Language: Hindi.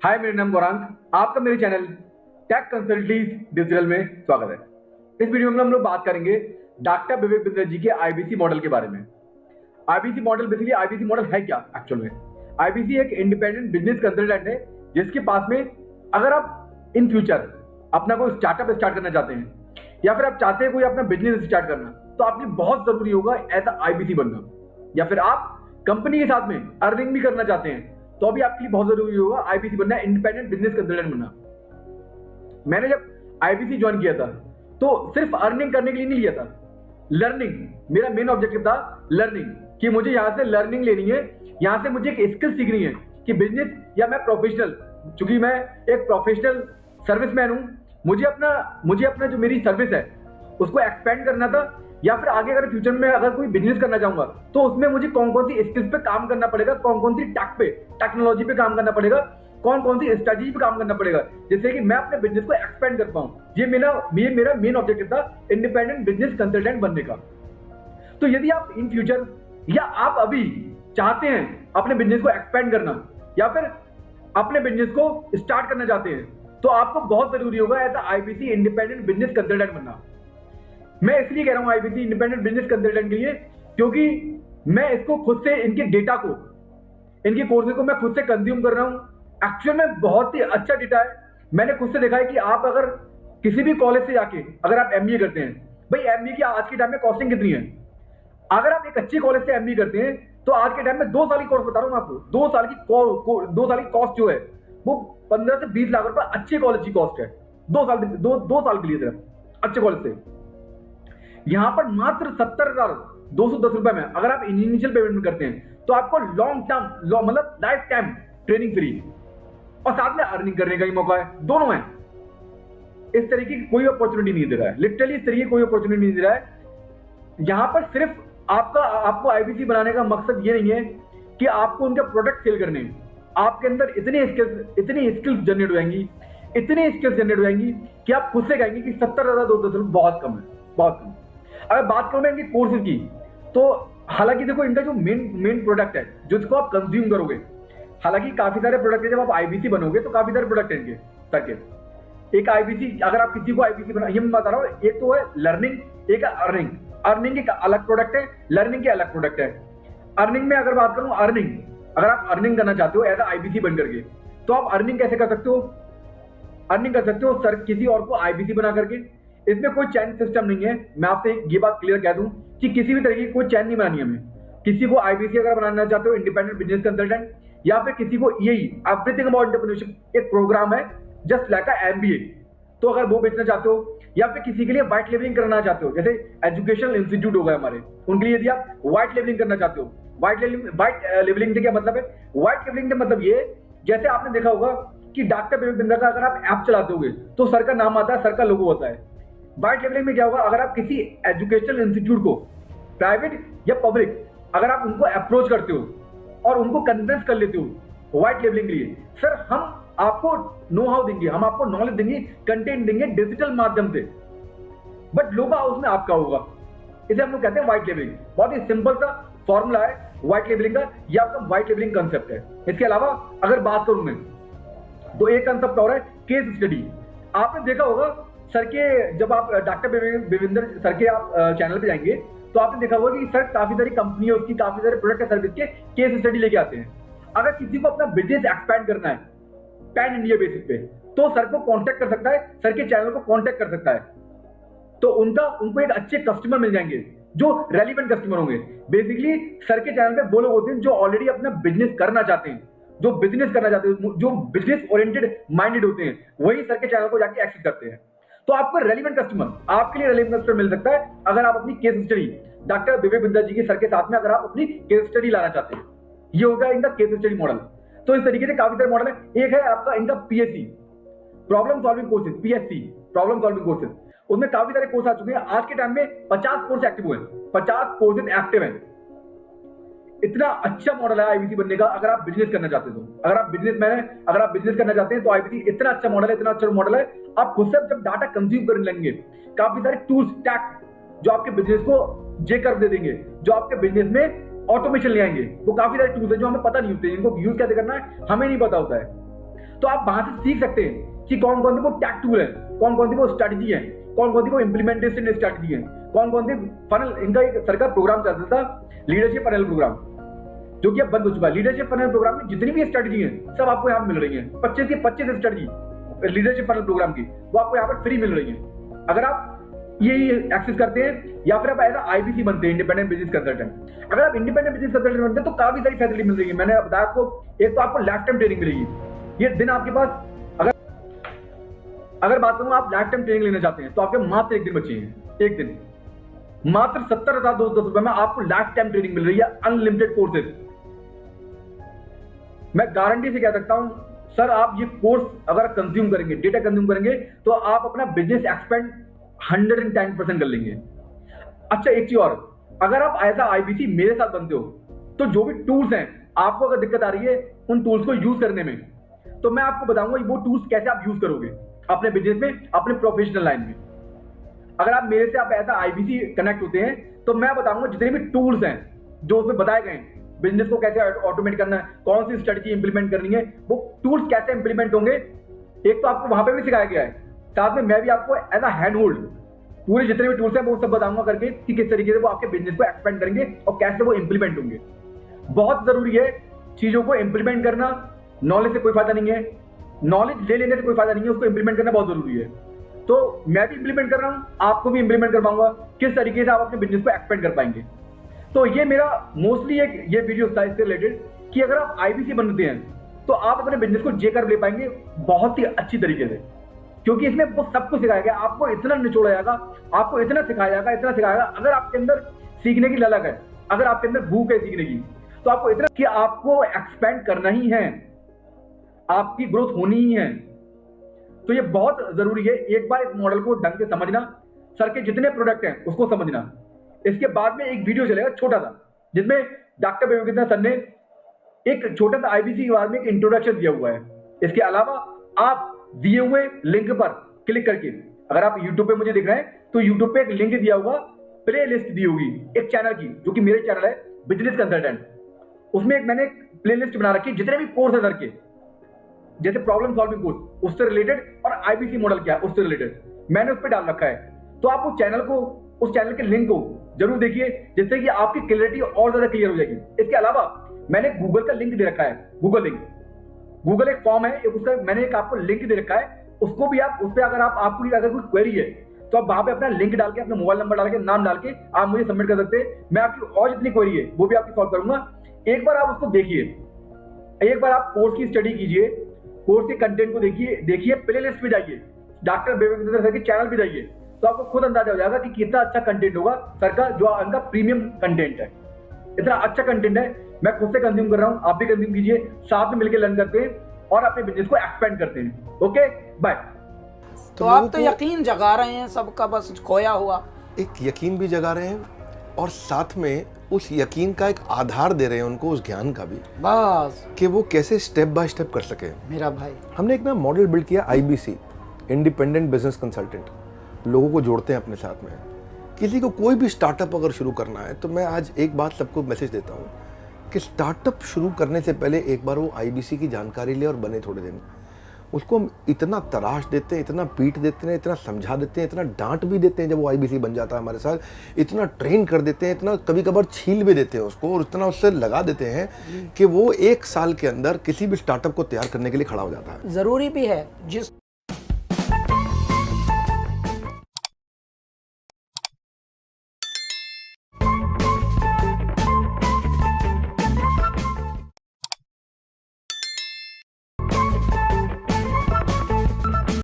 हाय, मेरा नाम गौरांग, आपका मेरे चैनल टेक कंसल्टेंसी डिजिटल में स्वागत है। इस वीडियो में हम लोग बात करेंगे डॉक्टर विवेक बिंद्रा जी के आईबीसी मॉडल के बारे में। IBC model basically IBC model है क्या एक्चुअल में? आईबीसी एक इंडिपेंडेंट बिजनेस कंसल्टेंट है जिसके पास में अगर आप इन फ्यूचर अपना कोई स्टार्टअप स्टार्ट करना चाहते हैं या फिर आप चाहते हैं कोई अपना बिजनेस स्टार्ट करना, तो आपके लिए बहुत जरूरी होगा ऐसा आईबीसी बनना। या फिर आप कंपनी के साथ में अर्निंग भी करना चाहते हैं तो अभी आपके लिए बहुत जरूरी होगा आईबीसी बनना, इंडिपेंडेंट बिजनेस कंसल्टेंट बनना। मैंने जब आईबीसी ज्वाइन किया था तो सिर्फ अर्निंग करने के लिए नहीं लिया था, लर्निंग मेरा मेन ऑब्जेक्टिव था। लर्निंग कि मुझे यहाँ से लर्निंग लेनी है, यहाँ से मुझे एक स्किल सीखनी है कि बिजनेस या मैं प्रोफेशनल, चूंकि मैं एक प्रोफेशनल सर्विसमैन हूँ, मुझे अपना जो मेरी सर्विस है उसको एक्सपेंड करना था। या फिर आगे अगर फ्यूचर में अगर कोई बिजनेस करना चाहूंगा तो उसमें मुझे कौन कौन सी स्किल्स पे काम करना पड़ेगा, कौन कौन सी टेक्नोलॉजी पे काम करना पड़ेगा, कौन कौन सी स्ट्रेटजी पे काम करना पड़ेगा, जिससे कि मैं अपने बिजनेस को एक्सपेंड कर पाऊं। ये मेरा मेन ऑब्जेक्टिव था इंडिपेंडेंट बिजनेस कंसल्टेंट बनने का। तो यदि आप इन फ्यूचर या आप अभी चाहते हैं अपने बिजनेस को एक्सपेंड करना या फिर अपने बिजनेस को स्टार्ट करना चाहते हैं, तो आपको बहुत जरूरी होगा as IBC independent business consultant बनना। मैं इसलिए कह रहा हूं आईबीसी इंडिपेंडेंट बिजनेस कंसल्टेंट के लिए क्योंकि मैं इसको खुद से, इनके डेटा को, इनके कोर्सेज को मैं खुद से कंज्यूम कर रहा हूं। एक्चुअल में बहुत ही अच्छा डेटा है। मैंने खुद से देखा है कि आप अगर किसी भी कॉलेज से जाके अगर आप एमबीए करते हैं, भाई एमबीए की आज के टाइम में कॉस्टिंग कितनी है? अगर आप एक अच्छी कॉलेज से एमबीए करते हैं तो आज के टाइम में 2 साल की कोर्स बता रहा हूं मैं आपको, 2 साल की कॉस्ट जो है वो 15 से 20 लाख रुपए अच्छे कॉलेज की कॉस्ट है। 2 साल के लिए सिर्फ अच्छे कॉलेज से। यहां पर मात्र 70,210 रुपए में अगर आप इनिशियल पेमेंट करते हैं तो आपको लॉन्ग टर्म मतलब लाइफ टाइम ट्रेनिंग फ्री और साथ में अर्निंग करने का ही मौका है, दोनों है। इस तरीके की कोई अपॉर्चुनिटी नहीं दे रहा है, लिटरली इस तरीके की कोई अपॉर्चुनिटी नहीं दे रहा है। यहां पर सिर्फ आपको आईबीसी बनाने का मकसद ये नहीं है कि आपको उनके प्रोडक्ट सेल करने हैं। आपके अंदर इतनी स्किल्स जनरेट होंगी कि आप खुद से कहेंगे कि 70,210 बहुत कम है, बहुत कम। अगर बात करूं मैं इनके कोर्सेज की, तो हालांकि देखो इनका जो मेन प्रोडक्ट है जिसको आप कंज्यूम करोगे, हालांकि काफी सारे प्रोडक्ट है, जब आप आईबीसी बनोगे तो काफी सारे प्रोडक्ट है इनके करके। एक आईबीसी, अगर आप किसी को आईबीसी बना, ये मैं बता रहा हूँ, एक तो है लर्निंग, एक है अर्निंग। अर्निंग एक अलग प्रोडक्ट है, लर्निंग के अलग प्रोडक्ट है। अर्निंग में अगर बात करूं, अर्निंग अगर आप अर्निंग करना चाहते हो एज आईबीसी बन करके, तो आप अर्निंग कैसे कर सकते हो? अर्निंग कर सकते हो सर किसी और को आईबीसी बना करके। इसमें कोई चैन सिस्टम नहीं है। मैं आपसे ये बात क्लियर कह दूं कि किसी भी तरीके की कोई चैन नहीं बनानी हमें। किसी को आईबीसी अगर बनाना चाहते हो, इंडिपेंडेंट बिजनेस कंसल्टेंट, या फिर किसी को यही एवरीथिंग अबाउट एंटरप्रेन्योरशिप एक प्रोग्राम है जस्ट लाइक एमबीए, तो अगर वो बेचना चाहते हो, या फिर किसी के लिए व्हाइट लेबलिंग करना चाहते हो, जैसे एजुकेशनल इंस्टीट्यूट हो गए हमारे, उनके लिए यदि आप व्हाइट लेबलिंग करना चाहते हो, व्हाइट लेबलिंग से क्या मतलब है? व्हाइट लेबलिंग का मतलब ये, जैसे आपने देखा होगा कि डॉक्टर विवेक बिंद्रा का अगर आप ऐप चलाते होगे तो सर का नाम आता है, सर का लोगो होता है। व्हाइट लेबलिंग में क्या होगा? अगर आप किसी एजुकेशनल इंस्टीट्यूट को, प्राइवेट या पब्लिक, अगर आप उनको अप्रोच करते हो और उनको कन्विंस कर लेते हो व्हाइट लेबलिंग के लिए, सर हम आपको नो हाउ देंगे, हम आपको नॉलेज देंगे, कंटेंट देंगे डिजिटल माध्यम से, बट लोगो हाउस में आपका होगा। इसे हम लोग कहते हैं व्हाइट लेबलिंग। बहुत ही सिंपल सा फॉर्मूला है व्हाइट लेबलिंग का, यह आपका व्हाइट लेबलिंग कंसेप्ट है। इसके अलावा अगर बात करूं मैं, तो एक कंसेप्ट और है केस स्टडी। आपने देखा होगा सर के, जब आप डॉक्टर विवेंद्र सर के आप चैनल पे जाएंगे तो आपने देखा होगा कि सर काफी सारी कंपनी, उसकी काफी सारे प्रोडक्ट या सर्विस के केस स्टडी लेके आते हैं। अगर किसी को अपना बिजनेस एक्सपैंड करना है पैन इंडिया बेसिस पे, तो सर को कांटेक्ट कर सकता है, सर के चैनल को कांटेक्ट कर सकता है, तो उनको एक अच्छे कस्टमर मिल जाएंगे जो रेलिवेंट कस्टमर होंगे। बेसिकली सर के चैनल पे वो लोग होते हैं जो ऑलरेडी अपना बिजनेस करना चाहते हैं, जो बिजनेस ओरिएंटेड माइंडेड होते हैं, वही सर के चैनल को जाके एक्सेस करते हैं। तो आपको रेलिवेंट कस्टमर, आपके लिए रेलिवेंट कस्टमर मिल सकता है अगर आप अपनी case study doctor Vivek Bindra ji के सर के साथ में अगर आप अपनी केस स्टडी लाना चाहते हैं। ये होगा इनका केस स्टडी मॉडल। तो इस तरीके से काफी सारे मॉडल है। एक है आपका इनका PSC, problem solving courses, PSC problem solving courses, उसमें काफी सारे कोर्स आ चुके हैं। आज के टाइम में 50 कोर्स एक्टिव हुए, 50 कोर्सेज एक्टिव हैं। इतना अच्छा मॉडल है आईबीसी बनने का। अगर आप बिजनेस करना चाहते हो, अगर आप बिजनेसमैन है, अगर आप बिजनेस करना चाहते हैं, तो आईबीसी इतना अच्छा मॉडल है। आप खुद से जब डाटा कंज्यूम करने लगेंगे, काफी सारे टूल्स टैक जो आपके बिजनेस को जे कर दे देंगे, जो आपके बिजनेस में ऑटोमेशन ले आएंगे। वो काफी सारे टूल्स हैं जो हमें पता नहीं होते, इनको यूज कैसे करना है हमें नहीं पता होता है। तो आप वहां से सीख सकते हैं कि कौन कौन से वो टैक टूल है, कौन कौन सी वो स्ट्रेटजी है, कौन कौन सी वो इम्प्लीमेंटेशन स्ट्रेटजी है, कौन कौन से फनल। इनका एक सरकार प्रोग्राम चलता था, लीडरशिप फनल प्रोग्राम, जो कि अब बंद हो चुका है। लीडरशिप फनल प्रोग्राम में जितनी भी स्ट्रेटजी है सब आपको यहाँ मिल रही है। 25 की 25 स्ट्रेटजी लीडरशिप फनल प्रोग्राम की वो आपको यहाँ पर फ्री मिल रही है अगर आप ये एक्सेस करते हैं, या फिर आप एज आईबीसी बनते हैं, इंडिपेंडेंट बिजनेस कंसल्टेंट। अगर आप इंडिपेंडेंट बिजनेस कंसल्टेंट बनते हैं तो काफी सारी फैसिलिटी मिल रही है। मैंने बताया आपको, एक तो आपको लाइफ टाइम ट्रेनिंग मिलेगी। ये दिन आपके पास, अगर बात करूं आप लाइफ टाइम ट्रेनिंग लेना चाहते हैं तो आपके मात्र एक दिन बचे हैं। एक दिन मात्र 70,210 रुपए में आपको लाइफ टाइम ट्रेनिंग मिल रही है, अनलिमिटेड कोर्सेज। मैं गारंटी से कह सकता हूं सर, आप ये कोर्स अगर कंज्यूम करेंगे, डेटा कंज्यूम करेंगे, तो आप अपना बिजनेस एक्सपेंड 110% कर लेंगे। अच्छा एक चीज और, अगर आप एज आईबीसी मेरे साथ बनते हो तो जो भी टूल्स हैं, आपको अगर दिक्कत आ रही है उन टूल्स को यूज करने में, तो मैं आपको बताऊंगा वो टूल्स कैसे आप यूज करोगे अपने बिजनेस में, अपने प्रोफेशनल लाइन में। अगर आप मेरे से आप एज आईबीसी कनेक्ट होते हैं तो मैं बताऊंगा जितने भी टूल्स हैं जो उसमें बताए गए हैं, बिजनेस को कैसे ऑटोमेट करना है, कौन सी स्ट्रेटजी इंप्लीमेंट करनी है, वो टूल्स कैसे इंप्लीमेंट होंगे। एक तो आपको वहां पे भी सिखाया गया है, साथ में मैं भी आपको एज अ हैंड होल्ड पूरे जितने भी टूल्स हैं वो सब बताऊंगा करके कि किस तरीके से वो आपके बिजनेस को एक्सपेंड करेंगे और कैसे वो इंप्लीमेंट होंगे। बहुत जरूरी है चीजों को इंप्लीमेंट करना। नॉलेज से कोई फायदा नहीं है, नॉलेज ले लेने से कोई फायदा नहीं है, उसको इंप्लीमेंट करना बहुत जरूरी है। तो मैं भी इंप्लीमेंट कर रहा हूं, आपको भी इंप्लीमेंट करवाऊंगा किस तरीके से आप अपने बिजनेस को एक्सपेंड कर पाएंगे। तो ये मेरा मोस्टली एक ये वीडियो था इससे रिलेटेड कि अगर आप आईबीसी बनते हैं तो आप अपने बिजनेस को जे कर्व ले पाएंगे बहुत ही अच्छी तरीके से, क्योंकि इसमें वो सब कुछ सिखाया गया। आपको इतना निचोड़ा जाएगा, आपको इतना सिखाया जाएगा, इतना सिखाया जाएगा। अगर आपके अंदर सीखने की ललक है, अगर आपके अंदर भूख है सीखने की, तो आपको इतना कि आपको एक्सपेंड करना ही है, आपकी ग्रोथ होनी ही है। तो ये बहुत जरूरी है एक बार इस मॉडल को ढंग से समझना, सर के जितने प्रोडक्ट हैं उसको समझना। इसके बाद में एक वीडियो चलेगा छोटा सा, जिसमें डॉक्टर बेबी सर ने एक छोटा सा आईबीसी के बारे में एक इंट्रोडक्शन दिया हुआ है। इसके अलावा आप दिए हुए लिंक पर क्लिक करके, अगर आप यूट्यूब पे मुझे देख रहे हैं तो यूट्यूब पे एक लिंक दिया होगा, प्ले लिस्ट दी होगी एक चैनल की, जो कि मेरे चैनल है बिजनेस कंसल्टेंट। उसमें एक मैंने प्ले लिस्ट बना रखी है, जितने भी कोर्स है सर के, जैसे प्रॉब्लम सॉल्विंग कोर्स उससे रिलेटेड और आईबीसी मॉडल क्या है उससे रिलेटेड मैंने उस पर डाल रखा है। तो आप उस चैनल को, उस चैनल के लिंक को जरूर देखिए, जिससे कि आपकी क्लैरिटी और ज्यादा क्लियर हो जाएगी। इसके अलावा मैंने गूगल का लिंक दे रखा है, गूगल लिंक, गूगल एक फॉर्म है, एक उसका मैंने एक आपको लिंक दे रखा है। उसको भी आप उस पर अगर आपको अगर कोई क्वेरी है तो आप वहां पे अपना लिंक डाल के, अपना मोबाइल नंबर डाल के, नाम डाल के आप मुझे सबमिट कर सकते हैं। मैं आपकी और जितनी क्वेरी है वो भी आपकी सॉल्व करूंगा। एक बार आप उसको देखिए, एक बार आप कोर्स की स्टडी कीजिए, कोर्स के कंटेंट को देखिए, प्ले लिस्ट पे जाइए, डॉक्टर बेबी सर के चैनल पे जाइए, तो आपको खुद अंदाजा हो जाएगा कि कितना अच्छा कंटेंट होगा सर का, जो उनका प्रीमियम कंटेंट है। इतना अच्छा कंटेंट है, मैं खुद से कंज्यूम कर रहा हूं, आप भी कंज्यूम कीजिए, साथ में मिलकर लर्न करते हैं और अपने बिजनेस को एक्सपेंड करते हैं। Okay bye. तो आप तो यकीन जगा रहे हैं सबका, बस खोया हुआ एक यकीन भी जगा रहे हैं और साथ में उस यकीन का एक आधार दे रहे हैं उनको, उस ज्ञान का भी, बस कि वो कैसे स्टेप बाय स्टेप कर सके। मेरा भाई, हमने एक ना मॉडल बिल्ड किया, आईबीसी, इंडिपेंडेंट बिजनेस कंसल्टेंट। लोगों को जोड़ते हैं अपने साथ में। किसी को कोई भी स्टार्टअप अगर शुरू करना है तो मैं आज एक बात सबको मैसेज देता हूँ कि स्टार्टअप शुरू करने से पहले एक बार वो आईबीसी की जानकारी ले और बने थोड़े दिन। उसको हम इतना तराश देते हैं, इतना पीट देते हैं, इतना समझा देते हैं, इतना डांट भी देते हैं जब वो आईबीसी बन जाता है हमारे साथ, इतना ट्रेन कर देते हैं, इतना कभी कभार छील भी देते हैं उसको, और इतना उससे लगा देते हैं कि वो 1 साल के अंदर किसी भी स्टार्टअप को तैयार करने के लिए खड़ा हो जाता है। जरूरी भी है जिस